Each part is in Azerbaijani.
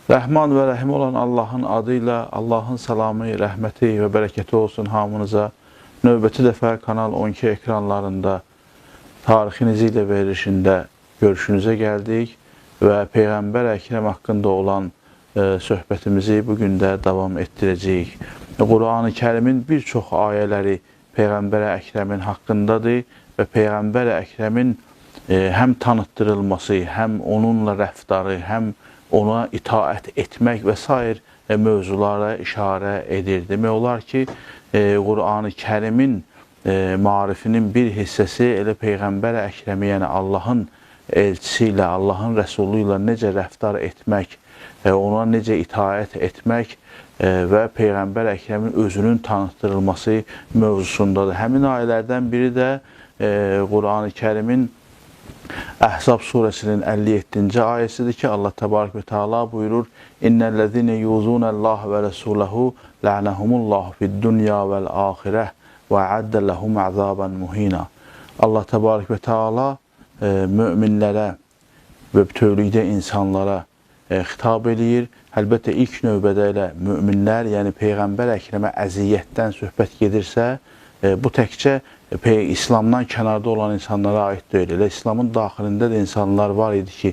Rəhman və Rəhim olan Allahın adıyla, Allahın salamı, rəhməti və bərəkəti olsun hamınıza. Növbəti dəfə Kanal 12 ekranlarında tarixinizi ilə verilişində görüşünüzə gəldik və Peyğəmbər Əkrəm haqqında olan söhbətimizi bugün də davam etdirəcəyik. Quran-ı Kərimin bir çox ayələri Peyğəmbər Əkrəmin haqqındadır və Peyğəmbər Əkrəmin həm tanıtdırılması, həm onunla rəftarı, həm ona itaət etmək və s. mövzulara işarə edir. Demək olar ki, Quran-ı Kərimin marifinin bir hissəsi elə Peyğəmbər Əkrəmi, yəni Allahın elçisi ilə, Allahın rəsulu ilə necə rəftar etmək, ona necə itaət etmək və Peyğəmbər Əkrəmin özünün tanıtdırılması mövzusundadır. Həmin ayələrdən biri də Quran-ı Kərimin Əhzab surəsinin 57-ci ayəsidir ki, Allah təbarək və teala buyurur: İnnellezine yuzunəllaha və rəsuləhu la'nəhumullahu fid-dunya vəl-axirə və a'addə ləhum əzaban muhina. Allah təbarək və teala möminlərə və bütövlükdə insanlara xitab eləyir. Əlbəttə ilk növbədə ilə möminlər, yəni Peyğəmbər Əkrəmə əziyyətdən söhbət gedirsə, bu təkcə İslamdan kənarda olan insanlara aid deyil. Elə İslamın daxilində də insanlar var idi ki,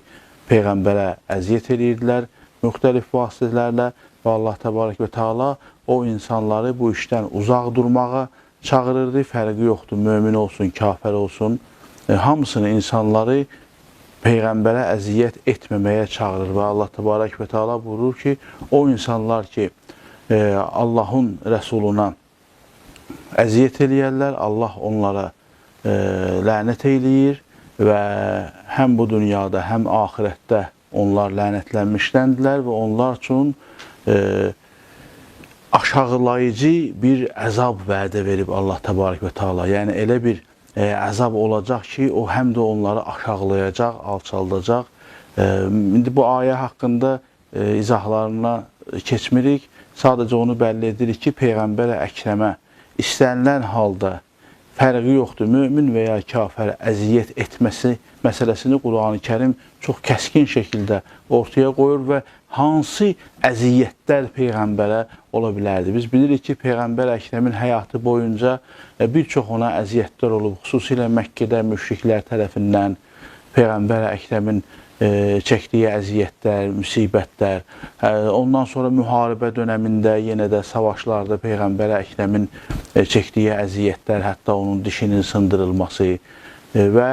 Peyğəmbərə əziyyət edirdilər müxtəlif vasitələrlə və Allah təbarək və teala o insanları bu işdən uzaq durmağa çağırırdı. Fərqi yoxdur, mömin olsun, kafir olsun. Hamısını insanları Peyğəmbərə əziyyət etməməyə çağırır və Allah təbarək və teala buyurur ki, o insanlar ki, Allahın rəsuluna əziyyət eləyərlər, Allah onlara lənət eləyir və həm bu dünyada, həm axirətdə onlar lənətlənmişdəndirlər və onlar üçün aşağılayıcı bir əzab vədə verib Allah təbarək və teala. Yəni elə bir əzab olacaq ki, o həm də onları aşağılayacaq, alçaldacaq. İndi bu ayə haqqında izahlarına keçmirik. Sadəcə onu bəlli edirik ki, Peyğəmbər Əkrəmə istənilən halda fərqi yoxdur, mömin və ya kafirə əziyyət etməsi məsələsini Quran-ı Kərim çox kəskin şəkildə ortaya qoyur və hansı əziyyətlər Peyğəmbərə ola bilərdi. Biz bilirik ki, Peyğəmbər Əkrəmin həyatı boyunca bir çox ona əziyyətlər olub, xüsusilə Məkkədə müşriklər tərəfindən Peyğəmbər Əkrəmin çəkdiyi əziyyətlər, müsibətlər, ondan sonra müharibə dönəmində yenə də savaşlarda Peyğəmbər Əkrəmin çəkdiyi əziyyətlər, hətta onun dişinin sındırılması və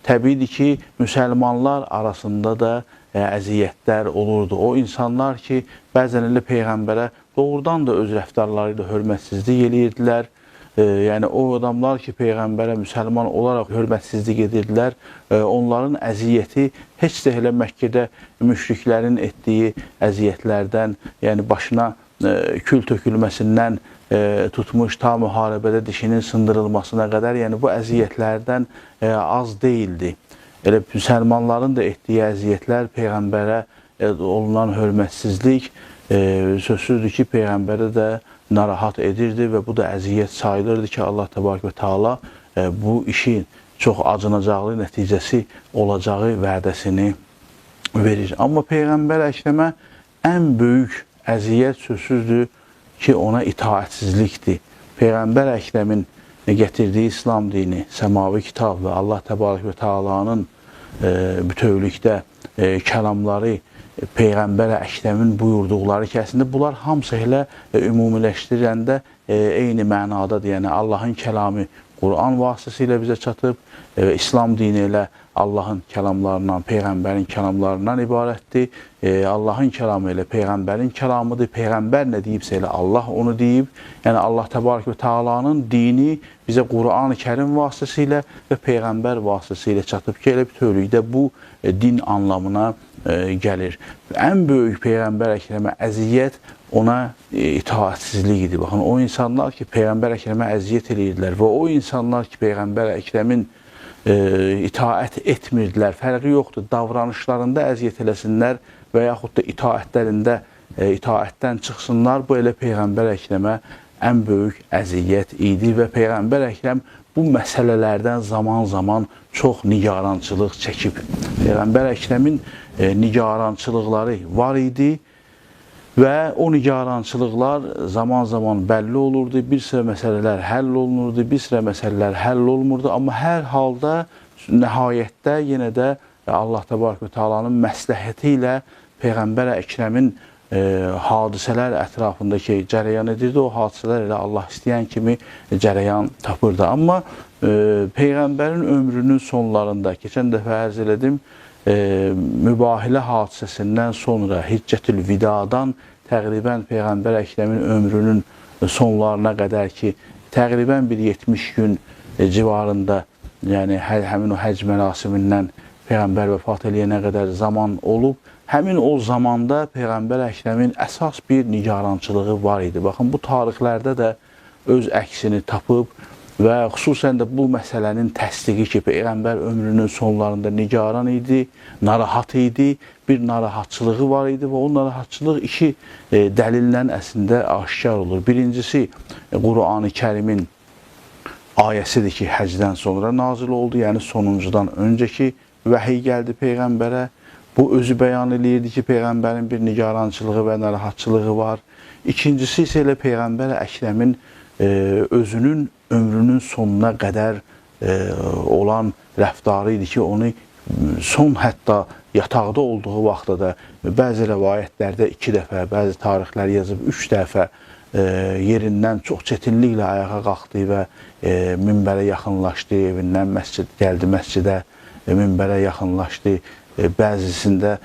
təbiidir ki, müsəlmanlar arasında da əziyyətlər olurdu. O insanlar ki, bəzən elə Peyğəmbərə doğrudan da öz rəftarları ilə hörmətsizlik eləyirdilər. Yəni o adamlar ki, Peyğəmbərə müsəlman olaraq hörmətsizlik edirdilər, onların əziyyəti heç də elə Məkkədə müşriklərin etdiyi əziyyətlərdən, yəni başına kül tökülməsindən tutmuş ta müharibədə dişinin sındırılmasına qədər, yəni bu əziyyətlərdən az deyildi. Elə müsəlmanların da etdiyi əziyyətlər, Peyğəmbərə olunan hörmətsizlik sözsüzdür ki, Peyğəmbərə də narahat edirdi və bu da əziyyət sayılırdı ki, Allah təbarək və teala bu işin çox acınacaqlı nəticəsi olacağı vədəsini verir. Amma Peyğəmbər Əkrəmə ən böyük əziyyət sözsüzdür ki, ona itaətsizlikdir. Peyğəmbər Əkrəmin gətirdiyi İslam dini, səmavi kitab və Allah təbarək və tealanın bütövlükdə kəlamları, Peyğəmbər Əkrəmin buyurduqları ki, əslində bunlar hamısı elə ümumiləşdirəndə eyni mənadadır. Yəni Allahın kəlamı Quran vasitəsilə bizə çatıb, İslam dini ilə Allahın kəlamlarından, Peyğəmbərin kəlamlarından ibarətdir. Allahın kəlamı ilə Peyğəmbərin kəlamıdır. Peyğəmbər nə deyibsə elə Allah onu deyib. Yəni Allah təbarək və tealanın dini bizə Quran-ı Kərim vasitəsilə və Peyğəmbər vasitəsilə çatıb ki, elə bütövlükdə bu din anlamına gəlir. Ən böyük Peyğəmbər Əkrəmə əziyyət ona itaətsizlik idi. Baxın, o insanlar ki, Peyğəmbər Əkrəmə əziyyət edirdilər və o insanlar ki, Peyğəmbər Əkrəmin itaət etmirdilər, fərqi yoxdur, davranışlarında əziyyət eləsinlər və yaxud da itaətlərində itaətdən çıxsınlar, bu elə Peyğəmbər Əkrəmə ən böyük əziyyət idi və Peyğəmbər Əkrəm bu məsələlərdən zaman-zaman çox nigarançılıq çəkib. Peyğəmbər Əkrəmin nigarançılıqları var idi və o nigarançılıqlar zaman-zaman bəlli olurdu. Bir sıra məsələlər həll olunurdu, bir sıra məsələlər həll olmurdu. Amma hər halda, nəhayətdə yenə də Allah Təbarək və Teala'nın məsləhəti ilə Peyğəmbər Əkrəmin hadisələr ətrafındakı cərəyan edirdi. O hadisələr elə Allah istəyən kimi cərəyan tapırdı. Amma Peyğəmbərin ömrünün sonlarında, keçən dəfə ərz elədim, mübahilə hadisəsindən sonra Hiccətül Vidadan təqribən Peyğəmbər Əkrəmin ömrünün sonlarına qədər ki, təqribən bir 70 gün civarında, yəni həmin o həcc mərasimindən Peyğəmbər vəfat eləyənə qədər zaman olub. Həmin o zamanda Peyğəmbər Əkrəmin əsas bir nigarançılığı var idi. Baxın, bu tarixlərdə də öz əksini tapıb və xüsusən də bu məsələnin təsdiqi ki, Peyğəmbər ömrünün sonlarında nigaran idi, narahat idi, bir narahatçılığı var idi və o narahatçılıq iki dəlillə əslində aşkar olur. Birincisi, Qur'an-ı Kərimin ayəsidir ki, həcdən sonra nazil oldu, yəni sonuncudan öncəki vəhiy gəldi Peyğəmbərə. Bu özü bəyan eləyirdi ki, Peyğəmbərin bir nigarançılığı və narahatçılığı var. İkincisi isə elə Peyğəmbər Əkrəmin özünün ömrünün sonuna qədər olan rəftarı idi ki, onu son hətta yataqda olduğu vaxtda da bəzi rəvayətlərdə 2 dəfə, bəzi tarixlər yazıb 3 dəfə yerindən çox çətinliklə ayağa qalxdı və minbərə yaxınlaşdı, evindən gəldi məscidə, minbərə yaxınlaşdı. Bəzisində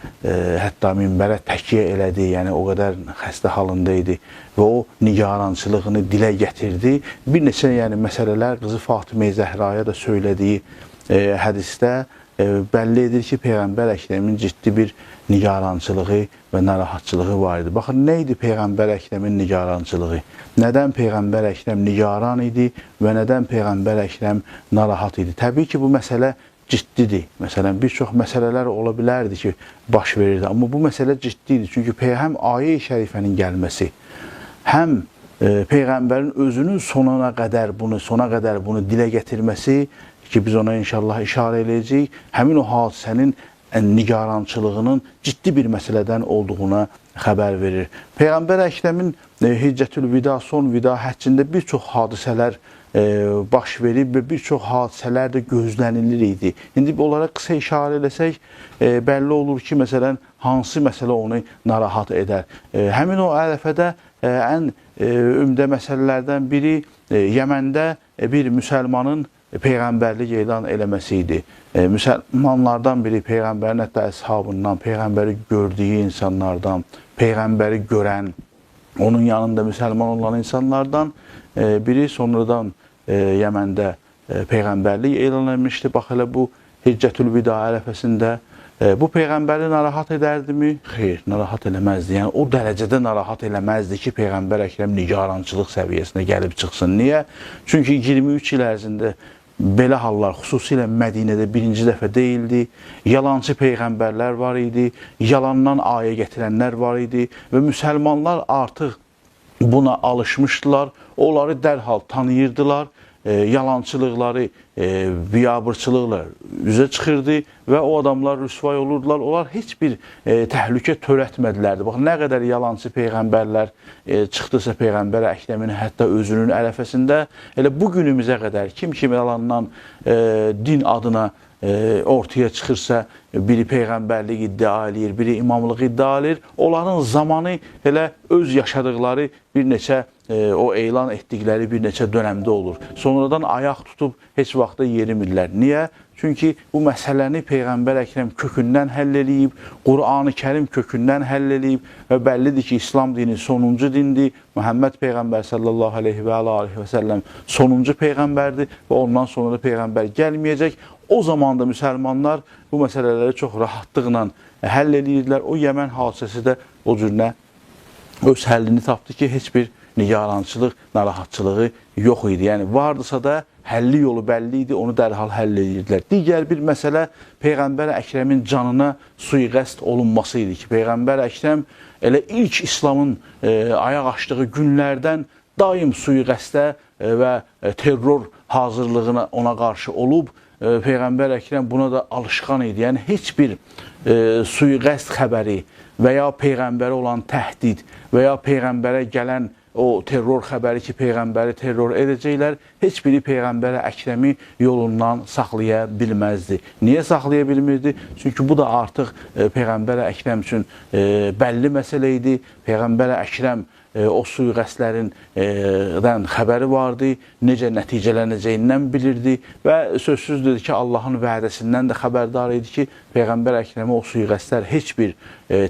hətta minbərə təkyə elədi, yəni o qədər xəstə halında idi və o nigarançılığını dilə gətirdi. Bir neçə məsələlər qızı Fatimə-i Zəhraya da söylediyi hədisdə bəlli edir ki, Peyğəmbər Əkrəmin ciddi bir nigarançılığı və narahatçılığı var idi. Baxın, nə idi Peyğəmbər Əkrəmin nigarançılığı? Nədən Peyğəmbər Əkrəm nigaran idi və nədən Peyğəmbər Əkrəm narahat idi? Təbii ki, bu məsələ ciddidir. Məsələn, bir çox məsələlər ola bilərdi ki, baş verirdi. Amma bu məsələ ciddidir. Çünki həm ayə-i şərifənin gəlməsi, həm Peyğəmbərin özünün sona qədər bunu dilə gətirməsi ki, biz ona inşallah işarə eləyəcəyik, həmin o hadisənin nigarançılığının ciddi bir məsələdən olduğuna xəbər verir. Peyğəmbər Əkrəmin Hiccətül Vida, son vida həccində bir çox hadisələr baş verib və bir çox hadisələr də gözlənilir idi. İndi onlara qısa işarə eləsək, bəlli olur ki, məsələn, hansı məsələ onu narahat edər. Həmin o ərəfədə ən ümdə məsələlərdən biri Yəməndə bir müsəlmanın Peyğəmbərlik elan eləməsi idi. Müsəlmanlardan biri Peyğəmbərin hətta əshabından, Peyğəmbəri gördüyü insanlardan, Peyğəmbəri görən, onun yanında müsəlman olan insanlardan biri sonradan Yəməndə Peyğəmbərlik elan etmişdi. Bax, elə bu Hiccətül Vida ərəfəsində bu Peyğəmbəri narahat edərdimi? Xeyr, narahat eləməzdi. Yəni, o dərəcədə narahat eləməzdi ki, Peyğəmbər Əkrəm nigarançılıq səviyyəsinə gəlib çıxsın. Niyə? Çünki 23 il ərzində belə hallar xüsusilə Mədinədə birinci dəfə deyildi. Yalancı Peyğəmbərlər var idi, yalandan ayə gətirənlər var idi və müsəlmanlar artıq buna alışmışdılar, onları dərhal tanıyırdılar, yalançılıqları, biabırçılıqla üzə çıxırdı və o adamlar rüsvay olurdular. Onlar heç bir təhlükə törətmədilər. Bax, nə qədər yalançı Peyğəmbərlər çıxdısa Peyğəmbər Əkrəmin hətta özünün ərəfəsində, elə bu günümüzə qədər kim yalandan din adına ortaya çıxırsa, biri Peyğəmbərlik iddia edir, biri imamlıq iddia edir, onların zamanı elə öz yaşadıqları bir neçə o elan etdikləri bir neçə dönəmdə olur. Sonradan ayaq tutub heç vaxtda yerimirlər. Niyə? Çünki bu məsələni Peyğəmbər Əkrəm kökündən həll eləyib, Qur'an-ı Kərim kökündən həll eləyib və bəllidir ki, İslam dini sonuncu dindir. Muhammed Peyğəmbər sallallahu aleyhi və səlləm sonuncu Peyğəmbərdir və ondan sonra da Peyğəmbər gəlməyəcək. O zaman da müsəlmanlar bu məsələləri çox rahatlıqla həll edirdilər. O Yəmən hadisəsi də o cürünə öz həllini tapdı ki, heç bir nigarançılıq, narahatçılığı yox idi. Yəni, vardısa da həlli yolu bəlli idi, onu dərhal həll edirdilər. Digər bir məsələ Peyğəmbər Əkrəmin canına sui-qəsd olunması idi ki, Peyğəmbər Əkrəm elə ilk İslamın ayaq açdığı günlərdən daim sui-qəsdə və terror hazırlığına ona qarşı olub. Peyğəmbər Əkrəm buna da alışqan idi. Yəni heç bir sui-qəsd xəbəri və ya Peyğəmbərə olan təhdid və ya Peyğəmbərə gələn o terror xəbəri ki, Peyğəmbəri terror edəcəklər, heç biri Peyğəmbər Əkrəmi yolundan saxlaya bilməzdi. Niyə saxlaya bilmirdi? Çünki bu da artıq Peyğəmbər Əkrəm üçün bəlli məsələ idi. Peyğəmbər Əkrəm o sui-qəsdlərindən xəbəri vardı, necə nəticələnəcəyindən bilirdi və sözsüzdür ki, Allahın vədəsindən də xəbərdar idi ki, Peyğəmbər Əkrəmə o sui-qəsdlər heç bir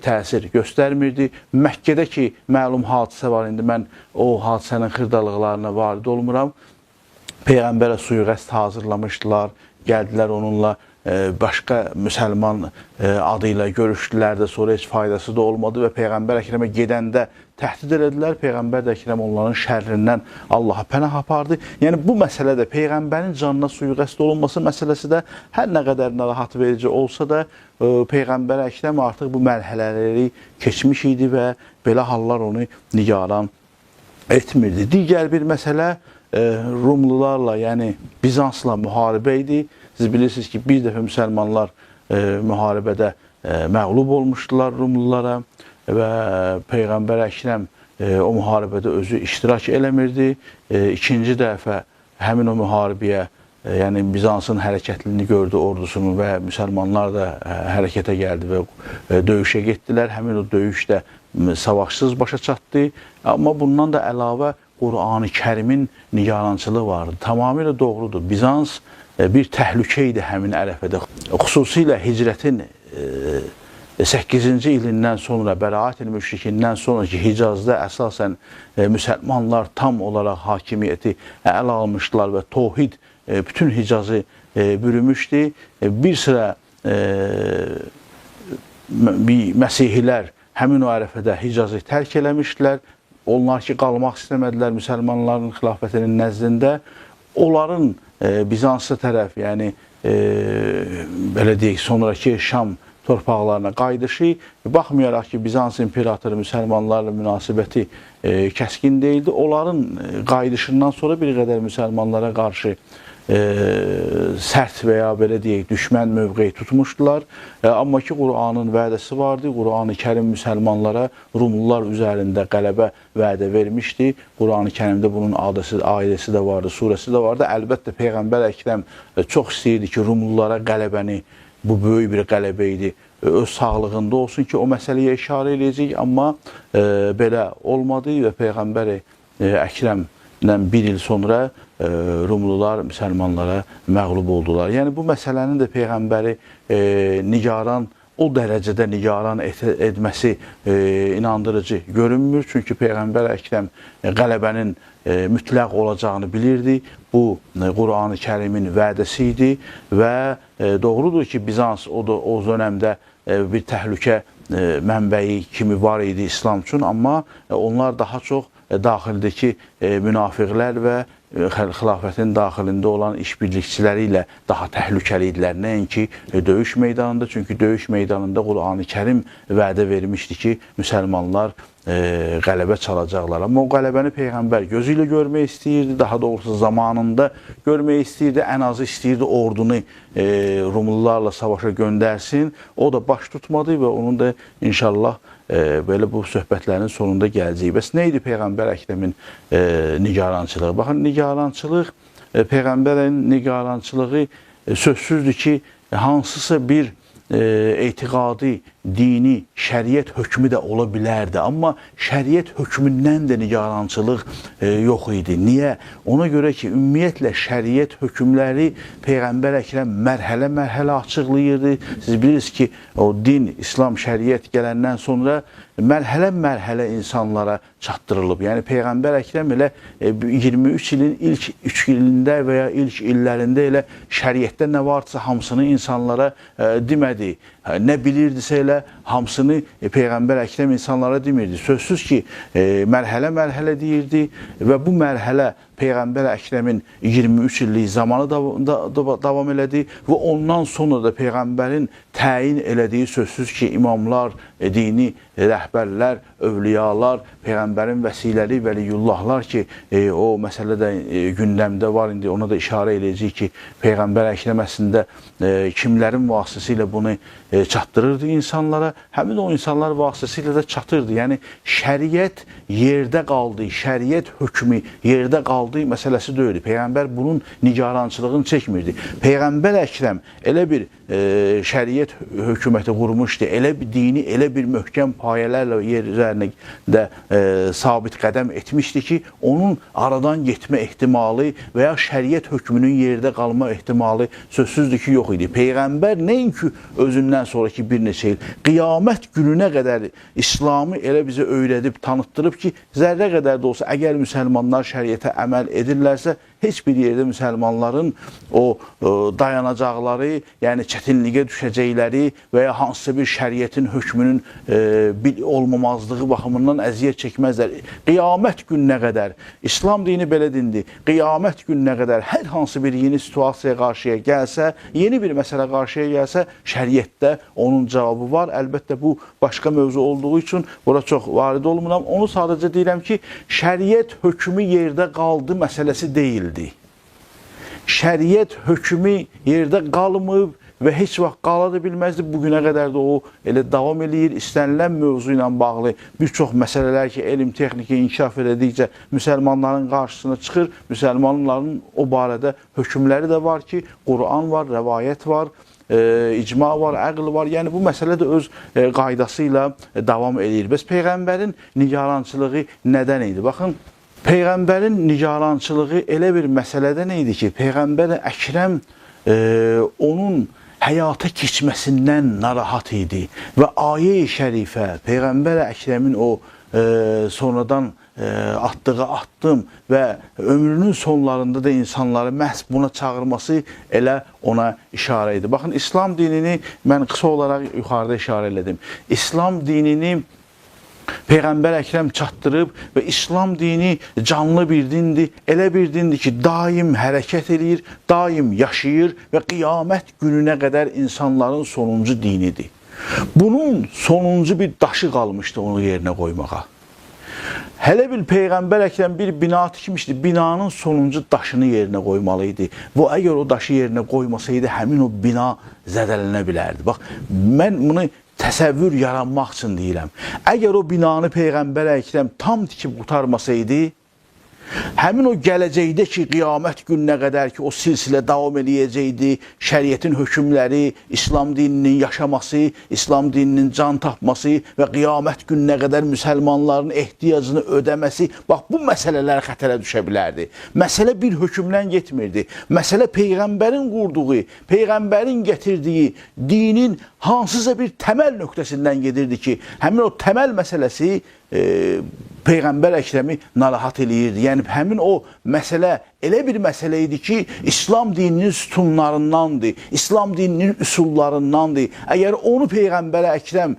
təsir göstərmirdi. Məkkədə ki, məlum hadisə var, indi mən o hadisənin xırdalıqlarına varid olmuram. Peyğəmbərə sui-qəsd hazırlamışdılar, gəldilər onunla başqa müsəlman adı ilə görüşdülər də, sonra heç faydası da olmadı və Peyğəmbər Əkrəmə gedəndə təhdid elədilər. Peyğəmbər Əkrəm onların şərrindən Allaha pənah apardı. Yəni bu məsələ də Peyğəmbərin canına sui-qəsd olunması məsələsi də hər nə qədər narahat verici olsa da Peyğəmbər Əkrəm artıq bu mərhələləri keçmiş idi və belə hallar onu nigaran etmirdi. Digər bir məsələ Rumlularla, yəni Bizansla müharibə idi. Siz bilirsiniz ki, bir dəfə müsəlmanlar müharibədə məğlub olmuşdular Rumlulara və Peyğəmbər Əkrəm o müharibədə özü iştirak eləmirdi. İkinci dəfə həmin o müharibəyə, yəni Bizansın hərəkətliliğini gördü ordusunu və müsəlmanlar da hərəkətə gəldi və döyüşə getdilər. Həmin o döyüş də savaşsız başa çatdı. Amma bundan da əlavə Qur'an-ı Kərimin nigarançılığı vardı. Tamamilə doğrudur. Bizans bir təhlükə idi həmin ərəfədə. Xüsusilə hicrətin 8-ci ilindən sonra, Bəraət-ül Müşrikindən sonraki Hicazda əsasən müsəlmanlar tam olaraq hakimiyyəti ələ almışdılar və Tohid bütün Hicazı bürümüşdü. Bir sıra Məsihilər həmin o ərəfədə Hicazı tərk eləmişdilər. Onlar ki, qalmaq istəmədilər müsəlmanların xilafətinin nəzdində. Onların Bizansa tərəf, yəni belə deyək, sonraki Şam torpaqlarına qayıdışı, baxmayaraq ki, Bizans imperatoru müsəlmanlarla münasibəti kəskin deyildi. Onların qayıdışından sonra bir qədər müsəlmanlara qarşı sərt və ya belə deyək, düşmən mövqeyi tutmuşdular. Amma ki, Qur'anın vədəsi vardı. Qur'an-ı Kərim müsəlmanlara Rumlular üzərində qələbə vədə vermişdi. Qur'an-ı Kərimdə bunun ayəsi də vardı, surəsi də vardı. Əlbəttə, Peyğəmbər Əkrəm çox istəyirdi ki, Rumlulara qələbəni, bu böyük bir qələbə idi, öz sağlığında olsun ki, o məsələyə işarə edəcək. Amma belə olmadı və Peyğəmbər Əkrəmdən bir il sonra Rumlular müsəlmanlara məğlub oldular. Yəni bu məsələnin də Peyğəmbəri nigaran, o dərəcədə nigaran etməsi inandırıcı görünmür. Çünki Peyğəmbər Əkrəm qələbənin mütləq olacağını bilirdi. Bu Qur'an-ı Kərimin vədəsi idi və doğrudur ki, Bizans o dönəmdə bir təhlükə mənbəyi kimi var idi İslam üçün, amma onlar daha çox daxildəki münafiqlər və xilafətin daxilində olan işbirlikçiləri ilə daha təhlükəli idilər. Nəinki döyüş meydanında, çünki döyüş meydanında Qur'an-ı Kərim vədə vermişdi ki, müsəlmanlar qələbə çalacaqlar. Amma o qələbəni Peyğəmbər gözü ilə görmək istəyirdi, daha doğrusu zamanında görmək istəyirdi, ən azı istəyirdi ordunu Rumlularla savaşa göndərsin. O da baş tutmadı və onun da inşallah belə bu söhbətlərin sonunda gələcək. Bəs nə idi Peyğəmbər Əkrəmin nigarançılığı? Baxın, nigarançılıq, Peyğəmbərin nigarançılığı sözsüzdür ki, hansısa bir etiqadi, dini, şəriət hökmü də ola bilərdi. Amma şəriət hökmündən də nigarançılıq yox idi. Niyə? Ona görə ki, ümumiyyətlə şəriət hökmləri Peyğəmbər Əkrəm mərhələ-mərhələ açıqlayırdı. Siz bilirsiniz ki, o din, İslam, şəriət gələndən sonra mərhələ-mərhələ insanlara çatdırılıb. Yəni Peyğəmbər Əkrəm elə 23 ilin ilk 3 ilində və ya ilk illərində elə şəriətdə nə varsa hamısını insanlara demədi. Nə bilirdisə elə hamısını Peyğəmbər Əkrəm insanlara demirdi. Sözsüz ki, mərhələ-mərhələ deyirdi və bu mərhələ Peyğəmbər Əkrəmin 23 illik zamanı davam elədi və ondan sonra da Peyğəmbərin təyin elədiyi sözsüz ki, imamlar, dini rəhbərlər, övliyalar, Peyğəmbərin vəsiləli, vəliyullahlar ki, o məsələ də gündəmdə var, indi ona da işarə eləyəcək ki, Peyğəmbər Əkrəm əslində kimlərin vasitəsilə bunu çatdırırdı insanlara, həmin o insanlar vasitəsilə də çatırdı. Yəni, şəriət yerdə qaldı, şəriət hökmü yerdə qaldı məsələsi deyildi. Peyğəmbər bunun nigarançılığını çəkmirdi. Peyğəmbər Əkrəm elə bir şəriət hökuməti qurmuşdu, elə bir dini, elə bir möhkəm payələrlə yer üzərində sabit qədəm etmişdi ki, onun aradan getmə ehtimalı və ya şəriət hökmünün yerdə qalma ehtimalı sözsüzdür ki, yox idi. Peyğəmbər nəinki özündən sonraki bir neçə il, qiyamət gününə qədər İslamı elə bizə öyrədib, tanıtdırıb ki, zərrə qədər də olsa, əgər müsəlmanlar şəriətə əməl edirlərsə, heç bir yerdə müsəlmanların o dayanacaqları, yəni çətinliyə düşəcəkləri və ya hansısa bir şəriətin hökmünün olmamazlığı baxımından əziyyət çəkməzlər. Qiyamət gününə qədər, İslam dini belə dindir, qiyamət gününə qədər hər hansı bir yeni situasiyaya qarşıya gəlsə, yeni bir məsələ qarşıya gəlsə, şəriətdə onun cavabı var. Əlbəttə, bu başqa mövzu olduğu üçün bura çox varid olmuram. Onu sadəcə deyirəm ki, şəriət hökmü yerdə qaldı məsələsi deyildir. Şəriət hökmü yerdə qalmayıb və heç vaxt qala da bilməzdi. Bugünə qədər də o elə davam eləyir. İstənilən mövzu ilə bağlı bir çox məsələlər ki, elm, texnika inkişaf elədikcə müsəlmanların qarşısına çıxır. Müsəlmanların o barədə hökmləri də var ki, Quran var, rəvayət var, icma var, əql var. Yəni, bu məsələ də öz qaydası ilə davam edir. Bəs Peyğəmbərin nigarançılığı nədən idi? Baxın, Peyğəmbərin nigarançılığı elə bir məsələdən idi ki, Peyğəmbər Əkrəm onun həyata keçməsindən narahat idi və ayə-i şərifə, Peyğəmbər Əkrəmin o sonradan atdığı addım və ömrünün sonlarında da insanları məhz buna çağırması elə ona işarə idi. Baxın, İslam dinini mən qısa olaraq yuxarıda işarə elədim. İslam dinini Peyğəmbər Əkrəm çatdırıb və İslam dini canlı bir dindir, elə bir dindir ki, daim hərəkət edir, daim yaşayır və qiyamət gününə qədər insanların sonuncu dinidir. Bunun sonuncu bir daşı qalmışdı onu yerinə qoymağa. Hələ bir Peyğəmbər Əkrəm bir bina tikmişdi, binanın sonuncu daşını yerinə qoymalıydı. Və əgər o daşı yerinə qoymasaydı, həmin o bina zədələnə bilərdi. Bax, mən bunu təsəvvür yaranmaq üçün deyirəm. Əgər o binanı Peyğəmbər Əkrəm tam tikib qurtarmasaydı, həmin o gələcəkdə ki, qiyamət gününə qədər ki, o silsilə davam eləyəcəkdi, şəriətin hökmləri, İslam dininin yaşaması, İslam dininin can tapması və qiyamət gününə qədər müsəlmanların ehtiyacını ödəməsi, bax, bu məsələlər xətərə düşə bilərdi. Məsələ bir hökmdən getmirdi. Məsələ Peyğəmbərin qurduğu, Peyğəmbərin gətirdiyi dinin hansısa bir təməl nöqtəsindən gedirdi ki, həmin o təməl məsələsi Peyğəmbər Əkrəmi narahat eləyirdi. Yəni, həmin o məsələ elə bir məsələ idi ki, İslam dininin sütunlarındandır, İslam dininin üsullarındandır. Əgər onu Peyğəmbər Əkrəm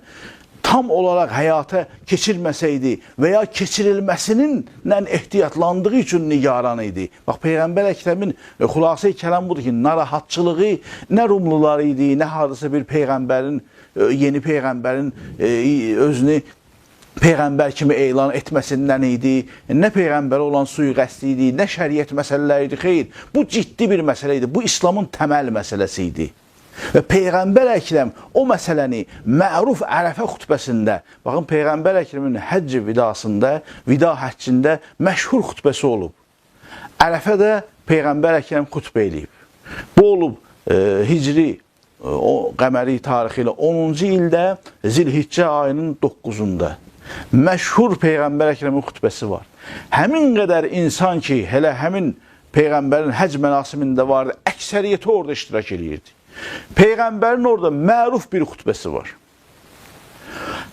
tam olaraq həyata keçirməsəydi və ya keçirilməsininlə ehtiyatlandığı üçün nigaran idi. Bax, Peyğəmbər Əkrəmin xülasəyi kəlam budur ki, narahatçılığı nə Rumlular idi, nə hardasa bir Peyğəmbərin, yeni Peyğəmbərin özünü Peyğəmbər kimi elan etməsindən idi, nə Peyğəmbərə olan sui-qəsd idi, nə şəriət məsələləri idi, xeyr. Bu ciddi bir məsələ idi, bu İslamın təməl məsələsi idi. Və Peyğəmbər Əkrəm o məsələni məruf Ərəfə xutbəsində, baxın, Peyğəmbər Əkrəmin həcc vidasında, vida həccində məşhur xutbəsi olub. Ərəfədə Peyğəmbər Əkrəm xutbə eləyib. Bu olub hicri, o qəməri tarixi ilə 10-cu ildə Zilhiccə ayının 9-unda. Məşhur Peyğəmbər Əkrəmin xutbəsi var. Həmin qədər insan ki, hələ həmin Peyğəmbərin həcc mərasimində vardı, əksəriyyəti orada iştirak edirdi. Peyğəmbərin orada məruf bir xutbəsi var.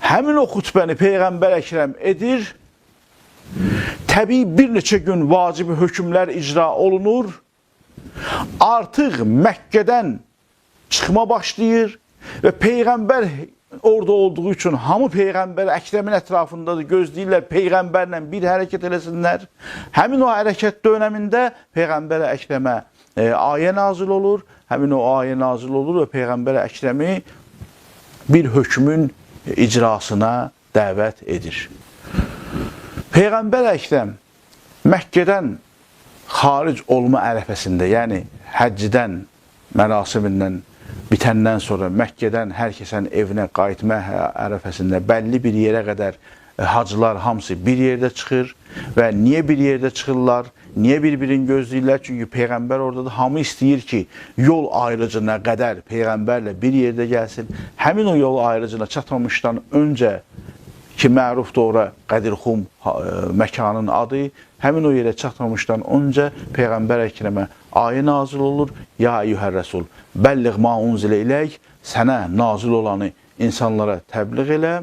Həmin o xutbəni Peyğəmbər Əkrəm edir, təbii bir neçə gün vacibi hökmlər icra olunur, artıq Məkkədən çıxma başlayır və Peyğəmbər orada olduğu üçün hamı Peyğəmbər Əkrəmin ətrafındadır, gözləyirlər Peyğəmbərlə bir hərəkət eləsinlər. Həmin o hərəkət dönəmində Peyğəmbər Əkrəmə ayə nazil olur, həmin o ayə nazil olur və Peyğəmbər Əkrəmi bir hökmün icrasına dəvət edir. Peyğəmbər Əkrəm Məkkədən xaric olma ərəfəsində, yəni həccdən, mərasimindən bitəndən sonra Məkkədən hər kəsən evinə qayıtma ərəfəsində bəlli bir yerə qədər hacılar hamısı bir yerdə çıxır və niyə bir yerdə çıxırlar, niyə bir-birini gözləyirlər? Çünki Peyğəmbər oradadır, hamı istəyir ki, yol ayrıcına qədər Peyğəmbərlə bir yerdə gəlsin. Həmin o yol ayrıcına çatmamışdan öncə ki, mərufdur ora Qədirxum məkanın adı, həmin o yerə çatmamışdan öncə Peyğəmbər Əkrəmə ayə nazil olur. Ya eyyuhər rəsul, bəlliğ ma unzilə iləyk, sənə nazil olanı insanlara təbliğ elə.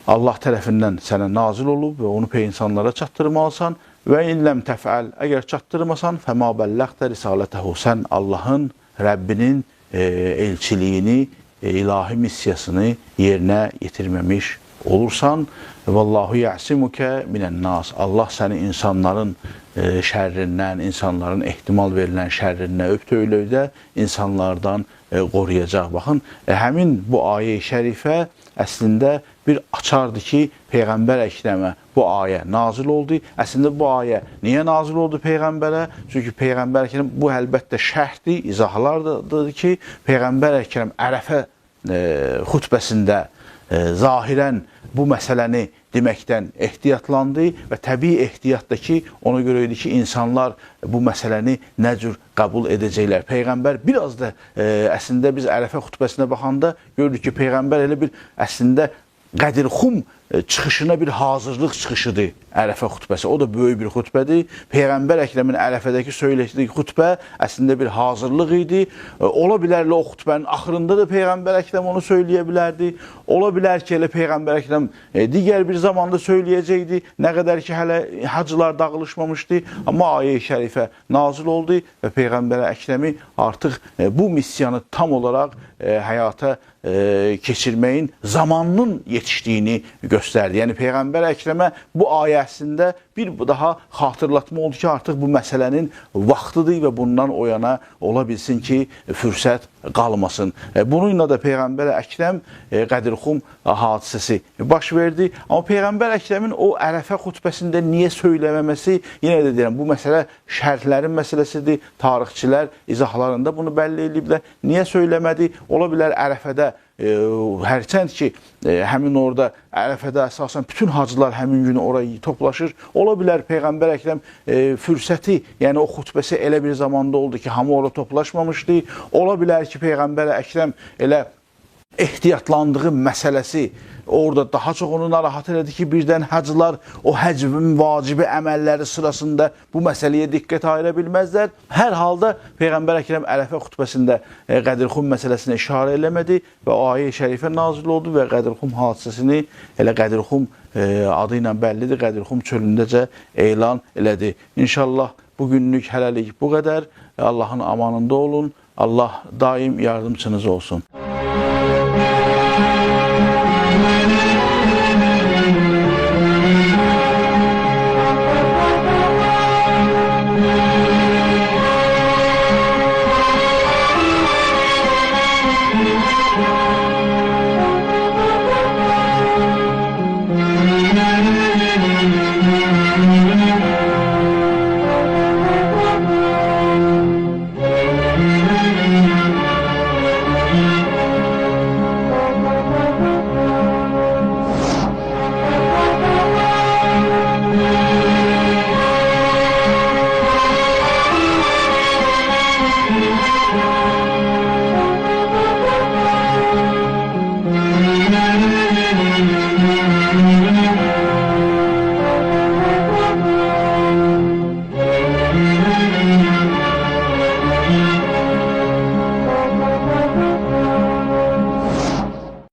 Allah tərəfindən sənə nazil olub və onu insanlara çatdırmalısan. Və inləm təfəl, əgər çatdırmasan, fəma bəlləqdə risalətəhu, sən Allahın, Rəbbinin elçiliyini, ilahi missiyasını yerinə yetirməmiş olursan. Vallahu ya'simukə minən-nas. Allah səni insanların şərrindən, insanların ehtimal verilən şərrindən, övtöylükdə insanlardan qoruyacaq. Baxın, həmin bu ayə-i şərifə əslində bir açardır ki, Peyğəmbər Əkrəmə bu ayə nazil oldu. Əslində bu ayə niyə nazil oldu Peyğəmbərə? Çünki Peyğəmbər Əkrəm, bu əlbəttə şərhdir, izahlardır ki, Peyğəmbər Əkrəm Ərəfə xutbəsində zahirən bu məsələni deməkdən ehtiyatlandı və təbii ehtiyatda ki, ona görə idi ki, insanlar bu məsələni nə cür qəbul edəcəklər. Peyğəmbər biraz da əslində biz Ərəfə xutbəsinə baxanda gördük ki, Peyğəmbər elə bir əslində Qədirxum çıxışına bir hazırlıq çıxışıdır Ərəfə xutbəsi. O da böyük bir xutbədir. Peyğəmbər Əkrəmin Ərəfədəki söylədiyi xutbə əslində bir hazırlıq idi. Ola bilərlə o xutbənin axırında da Peyğəmbər Əkrəm onu söyləyə bilərdi. Ola bilər ki, elə Peyğəmbər Əkrəm digər bir zamanda söyləyəcəkdi. Nə qədər ki, hələ hacılar dağılışmamışdı. Amma ayə-i şərifə nazil oldu və Peyğəmbər Əkrəmi artıq bu missiyanı tam olaraq həyata keçirməyin zamanının yetişdiyini göstərdi. Yəni Peyğəmbər Əkrəmə bu ayəsində bir daha xatırlatma oldu ki, artıq bu məsələnin vaxtıdır və bundan o yana ola bilsin ki, fürsət qalmasın. Bununla da Peyğəmbər Əkrəm Qədirxum hadisəsi baş verdi. Amma Peyğəmbər Əkrəmin o Ərəfə xutbəsində niyə söyləməməsi, yenə də deyirəm, bu məsələ şərhlərin məsələsidir. Tarixçilər izahlarında bunu bəlli ediblər. Niyə söyləmədi? Ola bilər Ərəfədə hərçənd ki, həmin orada Ərəfədə əsasən bütün hacılar həmin günü oraya toplaşır. Ola bilər Peyğəmbər Əkrəm fürsəti, yəni o xutbəsi elə bir zamanda oldu ki, hamı orada toplaşmamışdı. Ola bilər ki, Peyğəmbər Əkrəm elə ehtiyatlandığı məsələsi orada daha çox onu narahat elədi ki, birdən hacılar o həcvin vacibi əməlləri sırasında bu məsələyə diqqət ayıra bilməzlər. Hər halda Peyğəmbər Əkrəm Ərəfə xutbəsində Qədirxum məsələsinə işarə eləmədi və o ayə-i şərifə nazil oldu və Qədirxum hadisəsini elə Qədirxum adı ilə bəllidir, Qədirxum çölündəcə elan elədi. İnşallah bugünlük hələlik bu qədər. Allahın amanında olun. Allah daim yardımçınız olsun.